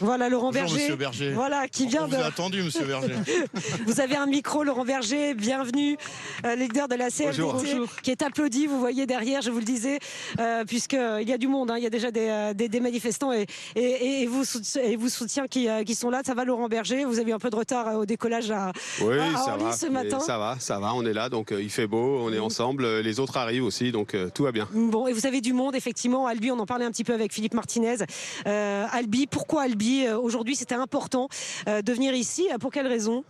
Voilà, Laurent Bonjour, Berger. Monsieur Berger. Voilà, qui vient On vous de... a attendu, Monsieur Berger. Vous avez un micro, Laurent Berger, bienvenue, leader de la CFDT, Bonjour. qui est applaudi, vous voyez derrière, je vous le disais, puisqu'il y a du monde, hein, il y a déjà des manifestants et vous soutiens qui sont là. Ça va, Laurent Berger? Vous avez eu un peu de retard au décollage à Orly ce matin. Ça va, on est là, donc il fait beau, on est ensemble, les autres arrivent aussi, donc tout va bien. Bon, et vous avez du monde, effectivement. Albi, on en parlait un petit peu avec Philippe Martinez. Albi, pourquoi Albi? Aujourd'hui, c'était important de venir ici. Pour quelle raison?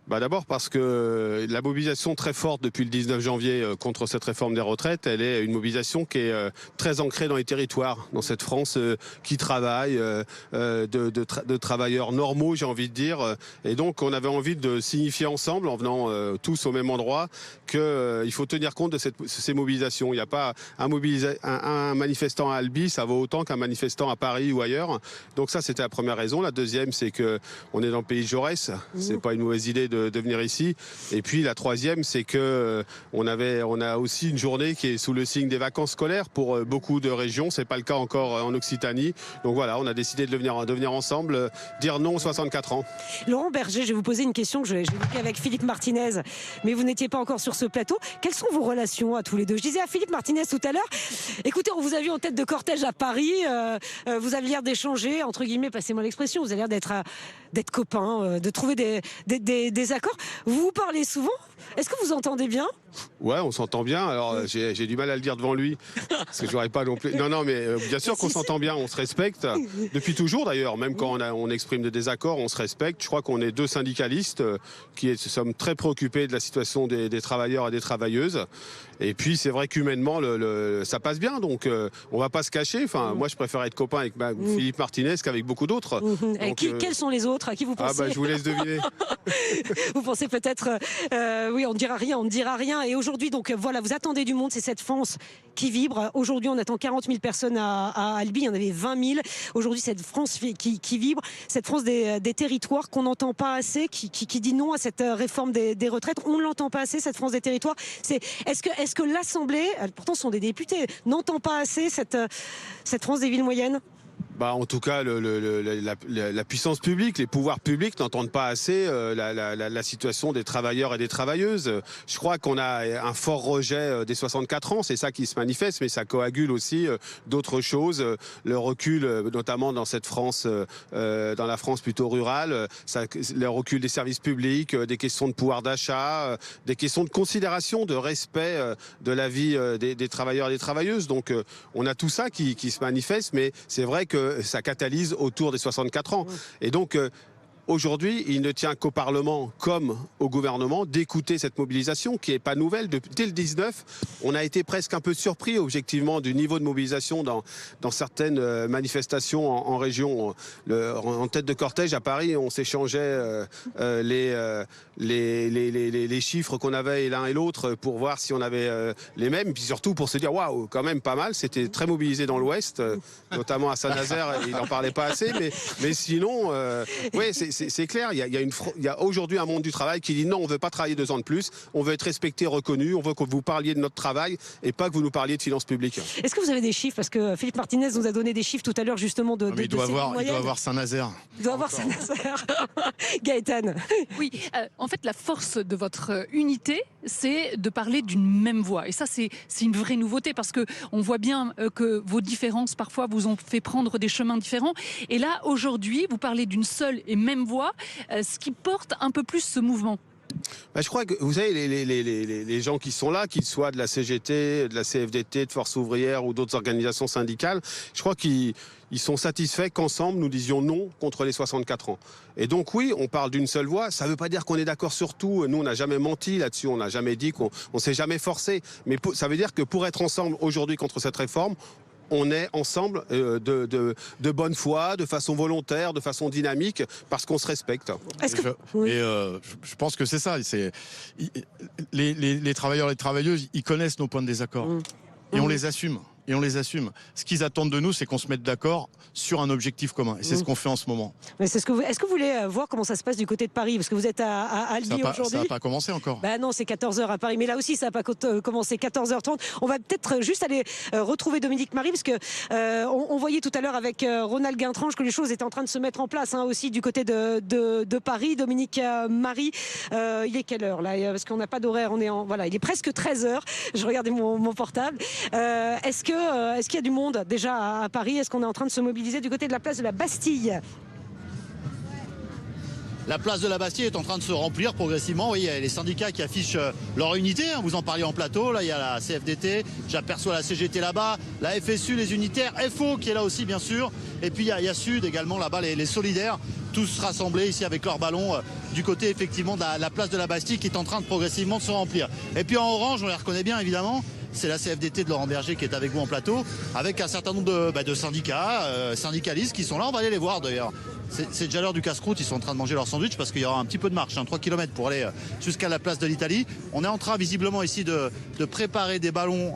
D'abord parce que la mobilisation très forte depuis le 19 janvier contre cette réforme des retraites, elle est une mobilisation qui est très ancrée dans les territoires, dans cette France qui travaille, de travailleurs normaux, j'ai envie de dire. Et donc on avait envie de signifier ensemble, en venant tous au même endroit, qu'il faut tenir compte de ces mobilisations. Il n'y a pas un manifestant à Albi, ça vaut autant qu'un manifestant à Paris ou ailleurs. Donc ça, c'était la première raison. La deuxième, c'est qu'on est dans le pays de Jaurès. C'est pas une mauvaise idée de venir ici. Et puis la troisième, c'est que on a aussi une journée qui est sous le signe des vacances scolaires pour beaucoup de régions. C'est pas le cas encore en Occitanie. Donc voilà, on a décidé de venir ensemble, dire non aux 64 ans. Laurent Berger, je vais vous poser une question que j'ai évoquée avec Philippe Martinez, mais vous n'étiez pas encore sur ce plateau. Quelles sont vos relations à tous les deux? Je disais à Philippe Martinez tout à l'heure, écoutez, on vous a vu en tête de cortège à Paris, vous avez l'air d'échanger, entre guillemets, passez-moi l'expression, vous avez l'air d'être copains, de trouver des accords. Vous vous parlez souvent? Est-ce que vous entendez bien? Ouais, on s'entend bien. Alors j'ai du mal à le dire devant lui parce que je n'aurais pas non plus. Non, mais bien sûr qu'on s'entend bien, on se respecte depuis toujours d'ailleurs. Même quand on exprime des désaccords, on se respecte. Je crois qu'on est deux syndicalistes qui sommes très préoccupés de la situation des travailleurs et des travailleuses. Et puis c'est vrai qu'humainement, ça passe bien. Donc on va pas se cacher. Enfin, moi je préfère être copain avec Philippe Martinez qu'avec beaucoup d'autres. Quels sont les autres? À qui vous pensez? Je vous laisse deviner. Vous pensez peut-être, oui, on ne dira rien. Et aujourd'hui, donc voilà, vous attendez du monde, c'est cette France qui vibre. Aujourd'hui, on attend 40 000 personnes à Albi, il y en avait 20 000. Aujourd'hui, cette France qui vibre, cette France des territoires qu'on n'entend pas assez, qui dit non à cette réforme des retraites. On ne l'entend pas assez, cette France des territoires. Est-ce que l'Assemblée, pourtant ce sont des députés, n'entend pas assez cette France des villes moyennes? En tout cas, la puissance publique, les pouvoirs publics n'entendent pas assez la situation des travailleurs et des travailleuses. Je crois qu'on a un fort rejet des 64 ans, c'est ça qui se manifeste, mais ça coagule aussi d'autres choses. Le recul, notamment dans cette France, dans la France plutôt rurale, le recul des services publics, des questions de pouvoir d'achat, des questions de considération, de respect de la vie des travailleurs et des travailleuses. Donc on a tout ça qui se manifeste, mais c'est vrai que ça catalyse autour des 64 ans. Et donc, aujourd'hui, il ne tient qu'au Parlement comme au gouvernement d'écouter cette mobilisation qui n'est pas nouvelle. Dès le 19, on a été presque un peu surpris objectivement du niveau de mobilisation dans certaines manifestations en région. En tête de cortège à Paris, on s'échangeait les chiffres qu'on avait l'un et l'autre pour voir si on avait les mêmes. Puis surtout pour se dire, waouh, quand même pas mal. C'était très mobilisé dans l'Ouest, notamment à Saint-Nazaire, il n'en parlait pas assez. Mais sinon, oui, c'est clair, il y a aujourd'hui un monde du travail qui dit non, on ne veut pas travailler 2 ans de plus, on veut être respecté, reconnu, on veut que vous parliez de notre travail et pas que vous nous parliez de finances publiques. Est-ce que vous avez des chiffres? Parce que Philippe Martinez nous a donné des chiffres tout à l'heure justement il doit avoir Saint-Nazaire. Il doit avoir Saint-Nazaire. Gaëtane. Oui, en fait, la force de votre unité, c'est de parler d'une même voix. Et ça, c'est une vraie nouveauté parce que on voit bien que vos différences, parfois, vous ont fait prendre des chemins différents. Et là, aujourd'hui, vous parlez d'une seule et même voix, ce qui porte un peu plus ce mouvement. Je crois que, vous savez, les gens qui sont là, qu'ils soient de la CGT, de la CFDT, de Force ouvrière ou d'autres organisations syndicales, je crois qu'ils sont satisfaits qu'ensemble, nous disions non contre les 64 ans. Et donc oui, on parle d'une seule voix. Ça ne veut pas dire qu'on est d'accord sur tout. Nous, on n'a jamais menti là-dessus. On n'a jamais dit qu'on s'est jamais forcé. Mais ça veut dire que pour être ensemble aujourd'hui contre cette réforme, on est ensemble de bonne foi, de façon volontaire, de façon dynamique, parce qu'on se respecte. Je pense que c'est ça. Les travailleurs et les travailleuses, ils connaissent nos points de désaccord. Et on les assume. et on les assume. Ce qu'ils attendent de nous, c'est qu'on se mette d'accord sur un objectif commun. Et c'est ce qu'on fait en ce moment. Mais est-ce que vous voulez voir comment ça se passe du côté de Paris? Parce que vous êtes à Albi aujourd'hui. Ça n'a pas commencé encore. Bah non, c'est 14h à Paris. Mais là aussi, ça n'a pas commencé, 14h30. On va peut-être juste aller retrouver Dominique Marie, parce que on voyait tout à l'heure avec Ronald Guintrange que les choses étaient en train de se mettre en place aussi du côté de Paris. Dominique Marie, il est quelle heure là? Parce qu'on n'a pas d'horaire. Voilà, il est presque 13h. Je regardais mon portable. Est-ce qu'il y a du monde déjà à Paris? Est-ce qu'on est en train de se mobiliser du côté de la place de la Bastille? La place de la Bastille est en train de se remplir progressivement. Oui, il y a les syndicats qui affichent leur unité. Vous en parliez en plateau. Là, il y a la CFDT. J'aperçois la CGT là-bas. La FSU, les unitaires. FO qui est là aussi, bien sûr. Et puis, il y a Sud également là-bas, les solidaires. Tous rassemblés ici avec leurs ballons du côté, effectivement, de la place de la Bastille qui est en train de progressivement se remplir. Et puis, en orange, on les reconnaît bien, évidemment. C'est la CFDT de Laurent Berger qui est avec vous en plateau, avec un certain nombre de syndicats, syndicalistes qui sont là. On va aller les voir d'ailleurs. C'est déjà l'heure du casse-croûte, ils sont en train de manger leur sandwich parce qu'il y aura un petit peu de marche, 3 km pour aller jusqu'à la place de l'Italie. On est en train visiblement ici de préparer des ballons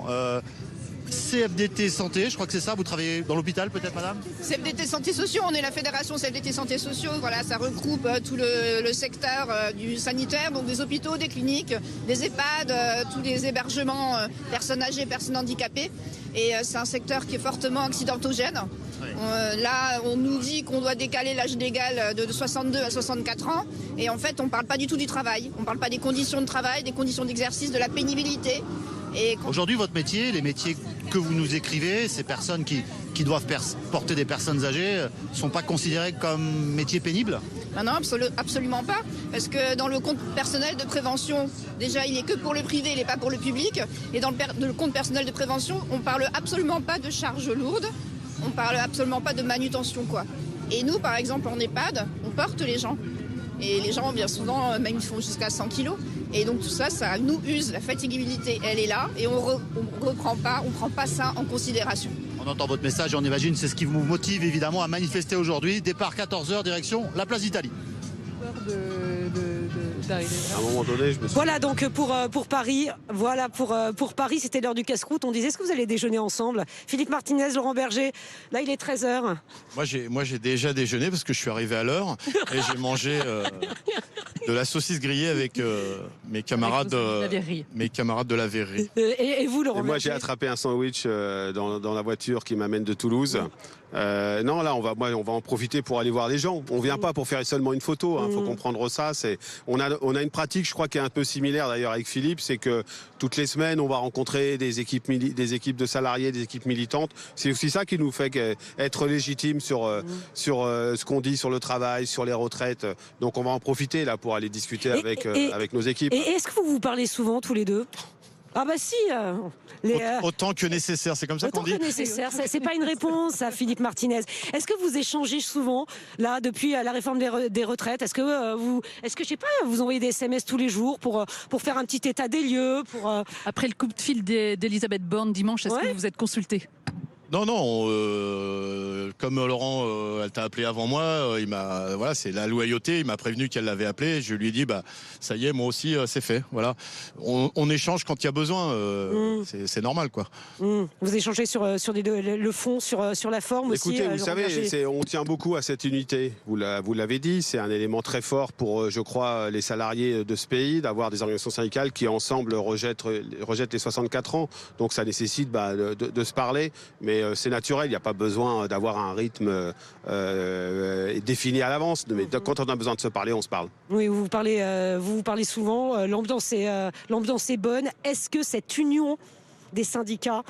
CFDT Santé, je crois que c'est ça, vous travaillez dans l'hôpital peut-être madame? CFDT Santé Sociaux, on est la fédération CFDT Santé Sociaux, voilà, ça regroupe tout le secteur du sanitaire, donc des hôpitaux, des cliniques, des EHPAD, tous les hébergements, personnes âgées, personnes handicapées. Et c'est un secteur qui est fortement accidentogène. Oui. Là, on nous dit qu'on doit décaler l'âge légal de 62 à 64 ans. Et en fait, on ne parle pas du tout du travail. On ne parle pas des conditions de travail, des conditions d'exercice, de la pénibilité. Aujourd'hui, votre métier, les métiers que vous nous écrivez, ces personnes qui doivent porter des personnes âgées, ne sont pas considérés comme métiers pénibles? Non, absolument pas. Parce que dans le compte personnel de prévention, déjà, il n'est que pour le privé, il n'est pas pour le public. Et dans le compte personnel de prévention, on ne parle absolument pas de charges lourdes. On ne parle absolument pas de manutention, quoi. Et nous, par exemple, en EHPAD, on porte les gens. Et les gens, bien souvent, même ils font jusqu'à 100 kilos. Et donc tout ça, ça nous use. La fatigabilité, elle est là. Et on prend pas ça en considération. On entend votre message et on imagine c'est ce qui vous motive évidemment à manifester aujourd'hui. Départ 14h, direction la place d'Italie. À un moment donné, je me suis... Voilà donc pour Paris. Voilà pour Paris, c'était l'heure du casse-croûte. On disait, est-ce que vous allez déjeuner ensemble? Philippe Martinez, Laurent Berger. Là, il est 13h. Moi, j'ai déjà déjeuné parce que je suis arrivé à l'heure et j'ai mangé de la saucisse grillée avec mes camarades de la verrerie. Et vous, Laurent? Moi, j'ai attrapé un sandwich dans la voiture qui m'amène de Toulouse. Non, là, on va en profiter pour aller voir les gens. On vient pas pour faire seulement une photo. Faut comprendre ça. On a une pratique, je crois, qui est un peu similaire d'ailleurs avec Philippe, c'est que toutes les semaines, on va rencontrer des équipes de salariés, des équipes militantes. C'est aussi ça qui nous fait être légitime sur ce qu'on dit sur le travail, sur les retraites. Donc, on va en profiter là pour aller discuter avec nos équipes. Et est-ce que vous vous parlez souvent tous les deux? Ah bah si autant que nécessaire, c'est comme ça qu'on dit. Autant que nécessaire, c'est pas une réponse à Philippe Martinez. Est-ce que vous échangez souvent, là, depuis la réforme des retraites? Est-ce que je sais pas, vous envoyez des SMS tous les jours pour faire un petit état des lieux Après le coup de fil d'Elisabeth Borne dimanche, est-ce que vous êtes consulté? Non, comme Laurent, elle t'a appelé avant moi, c'est la loyauté, il m'a prévenu qu'elle l'avait appelé, je lui ai dit, ça y est, moi aussi, c'est fait, voilà. On échange quand il y a besoin, c'est normal, quoi. Vous échangez sur le fond, sur la forme. Écoutez, aussi. Vous savez, on tient beaucoup à cette unité, vous l'avez dit, c'est un élément très fort pour, je crois, les salariés de ce pays, d'avoir des organisations syndicales qui, ensemble, rejettent les 64 ans, donc ça nécessite de se parler, mais c'est naturel, il n'y a pas besoin d'avoir un rythme défini à l'avance. Mais quand on a besoin de se parler, on se parle. Oui, vous vous parlez souvent, l'ambiance est bonne. Est-ce que cette union des syndicats,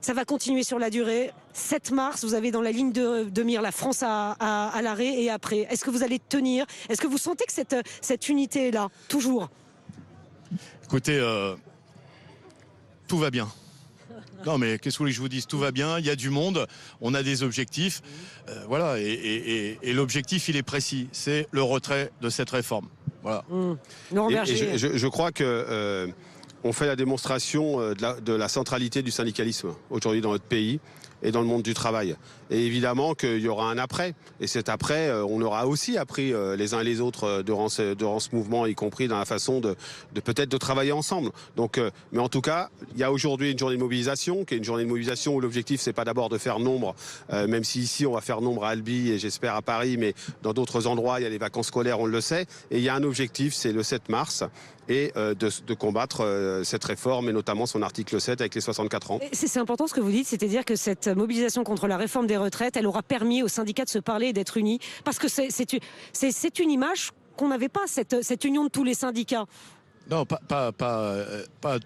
ça va continuer sur la durée? 7 mars, vous avez dans la ligne de mire la France à l'arrêt et après. Est-ce que vous allez tenir? Est-ce que vous sentez que cette unité est là, toujours? Écoutez, tout va bien. Non mais qu'est-ce que vous voulez que je vous dise? Tout va bien, il y a du monde, on a des objectifs, voilà, et l'objectif il est précis, c'est le retrait de cette réforme. Voilà. Et je crois que on fait la démonstration de la centralité du syndicalisme aujourd'hui dans notre pays et dans le monde du travail. Et évidemment qu'il y aura un après. Et cet après, on aura aussi appris les uns et les autres durant ce mouvement, y compris dans la façon de peut-être de travailler ensemble. Donc, mais en tout cas, il y a aujourd'hui une journée de mobilisation, qui est une journée de mobilisation où l'objectif, c'est pas d'abord de faire nombre, même si ici, on va faire nombre à Albi et j'espère à Paris, mais dans d'autres endroits, il y a les vacances scolaires, on le sait. Et il y a un objectif, c'est le 7 mars. Et de combattre cette réforme, et notamment son article 7 avec les 64 ans. C'est important ce que vous dites, c'est-à-dire que cette mobilisation contre la réforme des retraites, elle aura permis aux syndicats de se parler et d'être unis, parce que c'est une image qu'on n'avait pas, cette union de tous les syndicats. Non, pas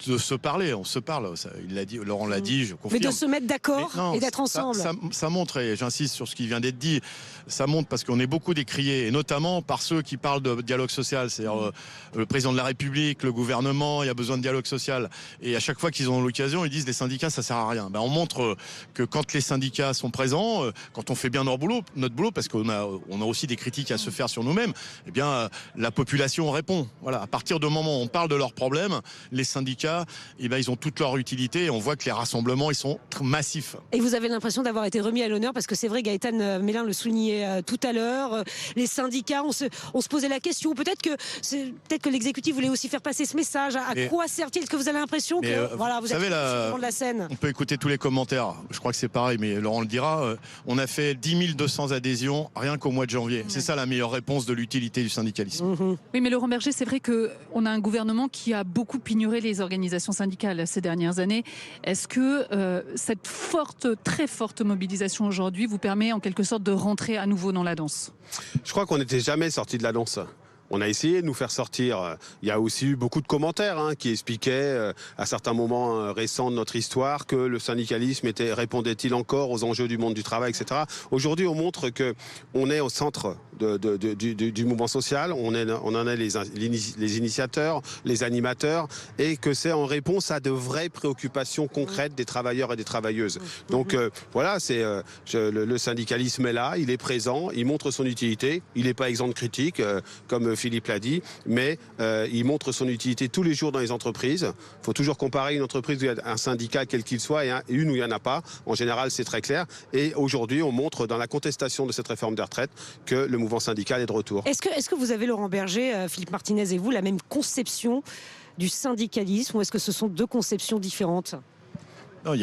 de se parler, on se parle, il l'a dit, Laurent l'a dit, je confirme. Mais de se mettre d'accord et d'être ensemble. Ça montre, et j'insiste sur ce qui vient d'être dit, ça montre parce qu'on est beaucoup décriés, et notamment par ceux qui parlent de dialogue social, c'est-à-dire le président de la République, le gouvernement, il y a besoin de dialogue social. Et à chaque fois qu'ils ont l'occasion, ils disent les syndicats, ça sert à rien. On montre que quand les syndicats sont présents, quand on fait bien notre boulot, parce qu'on a aussi des critiques à se faire sur nous-mêmes, eh bien, la population répond. Voilà, à partir du moment où on parle de leurs problèmes, les syndicats, ils ont toute leur utilité et on voit que les rassemblements, ils sont massifs. Et vous avez l'impression d'avoir été remis à l'honneur parce que c'est vrai, Gaëtan Mélin le soulignait tout à l'heure, les syndicats, on se posait la question, peut-être que l'exécutif voulait aussi faire passer ce message, à quoi sert-il? Est-ce que vous avez l'impression que voilà, vous êtes sur de la scène? On peut écouter tous les commentaires, je crois que c'est pareil, mais Laurent le dira, on a fait 10 200 adhésions rien qu'au mois de janvier. C'est ça la meilleure réponse de l'utilité du syndicalisme. Oui, mais Laurent Berger, c'est vrai qu'on a un gouvernement qui a beaucoup ignoré les organisations syndicales ces dernières années. Est-ce que cette très forte mobilisation aujourd'hui vous permet en quelque sorte de rentrer à nouveau dans la danse? Je crois qu'on n'était jamais sorti de la danse. On a essayé de nous faire sortir. Il y a aussi eu beaucoup de commentaires qui expliquaient à certains moments récents de notre histoire que le syndicalisme répondait-il encore aux enjeux du monde du travail, etc. Aujourd'hui, on montre que on est au centre du mouvement social. On en est les initiateurs, les animateurs, et que c'est en réponse à de vraies préoccupations concrètes des travailleurs et des travailleuses. Donc voilà, le syndicalisme est là, il est présent, il montre son utilité. Il n'est pas exempt de critique, comme Philippe l'a dit, mais il montre son utilité tous les jours dans les entreprises. Il faut toujours comparer une entreprise où il y a un syndicat, quel qu'il soit, et une où il n'y en a pas. En général, c'est très clair. Et aujourd'hui, on montre dans la contestation de cette réforme des retraites que le mouvement syndical est de retour. Est-ce que vous avez, Laurent Berger, Philippe Martinez et vous, la même conception du syndicalisme, ou est-ce que ce sont deux conceptions différentes? Non,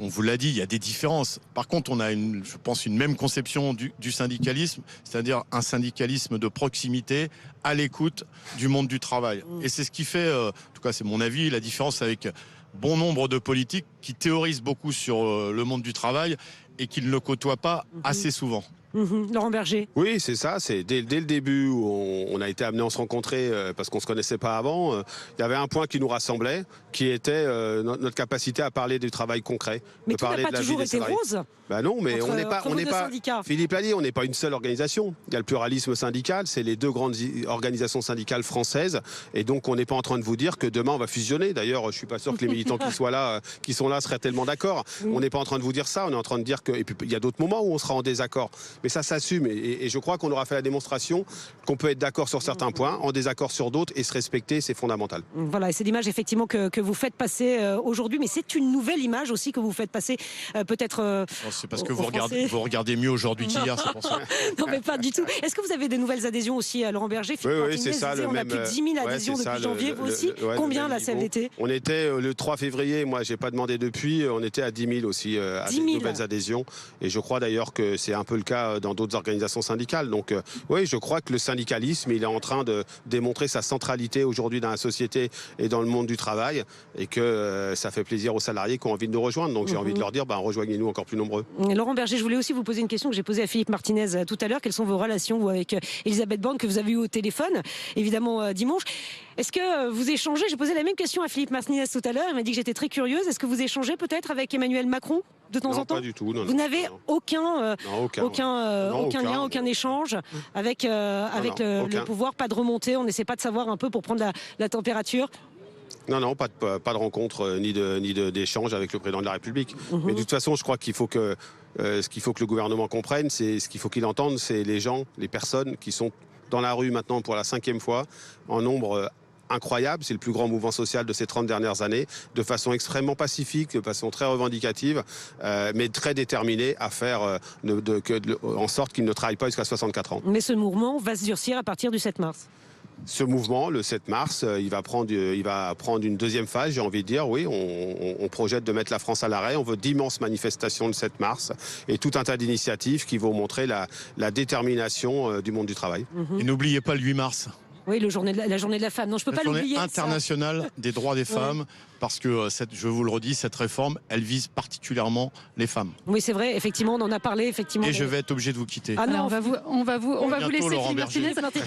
on vous l'a dit, il y a des différences. Par contre, on a je pense, une même conception du syndicalisme, c'est-à-dire un syndicalisme de proximité, à l'écoute du monde du travail. Et c'est ce qui fait, en tout cas c'est mon avis, la différence avec bon nombre de politiques qui théorisent beaucoup sur le monde du travail et qui ne le côtoient pas assez souvent. Laurent Berger. Oui, c'est ça. C'est dès le début où on a été amené à se rencontrer parce qu'on ne se connaissait pas avant. Il y avait un point qui nous rassemblait, qui était notre capacité à parler du travail concret. Mais tout n'a pas toujours été rose. Ben non, mais on n'est pas. Philippe l'a dit, on n'est pas une seule organisation. Il y a le pluralisme syndical, c'est les deux grandes organisations syndicales françaises, et donc on n'est pas en train de vous dire que demain on va fusionner. D'ailleurs, je suis pas sûr que les militants qui sont là seraient tellement d'accord. On n'est pas en train de vous dire ça. On est en train de dire que, et puis il y a d'autres moments où on sera en désaccord. Mais ça s'assume, et je crois qu'on aura fait la démonstration qu'on peut être d'accord sur certains points, en désaccord sur d'autres, et se respecter, c'est fondamental. Voilà, et c'est l'image effectivement que vous faites passer aujourd'hui, mais c'est une nouvelle image aussi que vous faites passer peut-être. C'est parce que vous regardez mieux aujourd'hui qu'hier, c'est pour ça. Non, mais pas du tout. Est-ce que vous avez des nouvelles adhésions aussi à Laurent Berger? Oui, c'est ça. On a plus de 10 000 adhésions depuis janvier, vous aussi. Combien la CFDT? On était le 3 février, moi j'ai pas demandé depuis, on était à 10 000 aussi, à des nouvelles adhésions. Et je crois d'ailleurs que c'est un peu le cas dans d'autres organisations syndicales. Donc oui, je crois que le syndicalisme, il est en train de démontrer sa centralité aujourd'hui dans la société et dans le monde du travail, et que ça fait plaisir aux salariés qui ont envie de nous rejoindre. Donc j'ai envie de leur dire, rejoignez-nous encore plus nombreux. Laurent Berger, je voulais aussi vous poser une question que j'ai posée à Philippe Martinez tout à l'heure. Quelles sont vos relations avec Elisabeth Borne, que vous avez eu au téléphone, évidemment, dimanche? Est-ce que vous échangez? J'ai posé la même question à Philippe Martinez tout à l'heure. Il m'a dit que j'étais très curieuse. Est-ce que vous échangez peut-être avec Emmanuel Macron de temps en temps? Pas du tout. Vous n'avez aucun lien, aucun échange avec le pouvoir, pas de remontée. On n'essaie pas de savoir un peu pour prendre la température? Non, pas de rencontre ni d'échange avec le président de la République. Mais de toute façon, je crois qu'il faut que ce qu'il faut que le gouvernement comprenne, c'est ce qu'il faut qu'il entende, c'est les gens, les personnes qui sont dans la rue maintenant pour la 5e fois, en nombre incroyable. C'est le plus grand mouvement social de ces 30 dernières années, de façon extrêmement pacifique, de façon très revendicative, mais très déterminée à faire en sorte qu'il ne travaille pas jusqu'à 64 ans. Mais ce mouvement va se durcir à partir du 7 mars. Ce mouvement, le 7 mars, il va prendre une deuxième phase, j'ai envie de dire. Oui, on projette de mettre la France à l'arrêt. On veut d'immenses manifestations le 7 mars et tout un tas d'initiatives qui vont montrer la détermination du monde du travail. Et n'oubliez pas le 8 mars. Oui, la journée de la femme. Non, je peux pas La l'oublier. journée internationale des droits des femmes, parce que, je vous le redis, cette réforme, elle vise particulièrement les femmes. Oui, c'est vrai, effectivement, on en a parlé, effectivement. Et je vais être obligé de vous quitter. Ah non, Alors, on va vous laisser, Laurent Philippe Berger. Martinez.